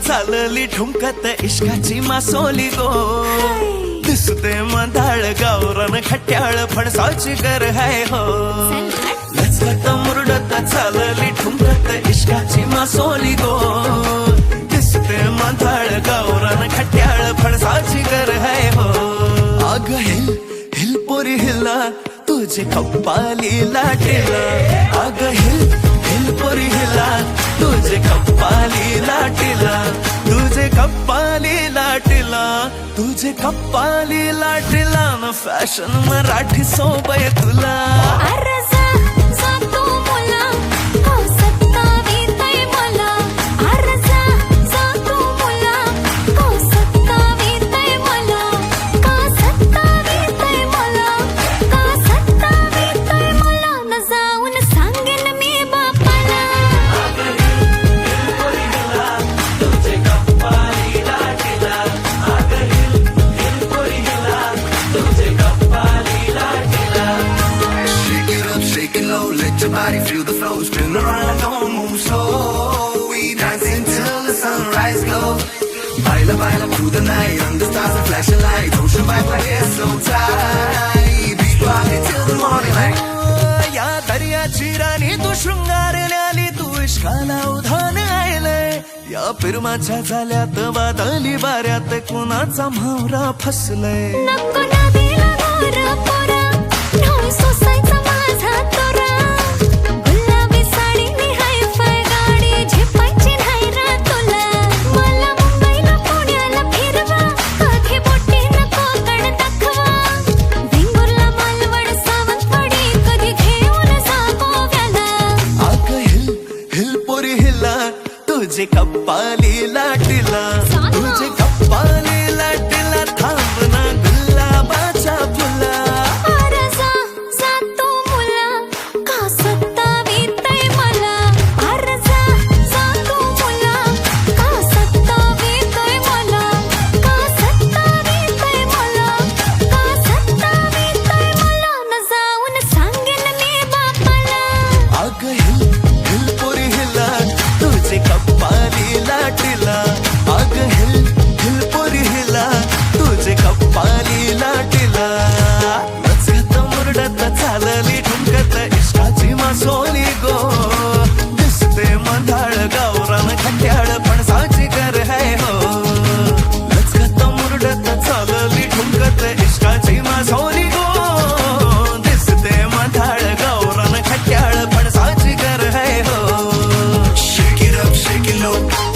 चालली ठुमकत इश्काची मासोली गो दिसते मधाळ गावरान खट्याळ फणसाची गर है हो लचकत मुरडत चालली ठुमकत इश्काची मासोली गो दिसते मधाळ गावरान खट्याळ फणसाची गर है हो अग हिल हिल पोरी हिला तुझे कप्पाली लाटेला अग हिल हिल पोरी हिला तुझे कप्पाली लाटेला तुझे कप्पाली लाटेला तुझे कप्पाली लाटेला न फॅशन मराठी सोबय तुला Let your body feel the flow, spin around, don't move slow. We dancing till the sunrise glow. Baila, baila through the night, under stars and flashing lights. Ocean vibe like it's so tight. Beach party till the morning light. या दर्याची राणी तू शृंगारल्याली तू इश्काला उधाण आयलय या पिरमाच्या झाल्यात वादली वाऱ्यात कुणाचा म्हावरा फसलय नको नदीला गोरा पोरा ढोल सोसायचा माझा तोरा गुलाबी साडी नी हाय फाय गाडी झेपायची नाही रा तुला मला मुंबईला पुण्याला फिरवा कधी बोटी नको कण दाखवा वेंगुर्ला मालवण सावंतवाडी कधी घेऊन जा गोव्याला अग हिल हिल पोरी हिला तुझे कप्पाली लाटेला तुझे कप्पाली लाटेला थांब ना गुलाबाच्या फुला अग हिल हिल पोरी हिला तुझे कप्पाली लाटेला लचकत मुरडत चालली ठुमकत इश्काची मासोली गो दिसते मधाळ गावरान खट्याळ फणसाची गर है हो लचकत मुरडत चालली ठुमकत इश्काची मासोली गो दिसते मधाळ गावरान खट्याळ फणसाची गर है हो Shake it up, shake it low.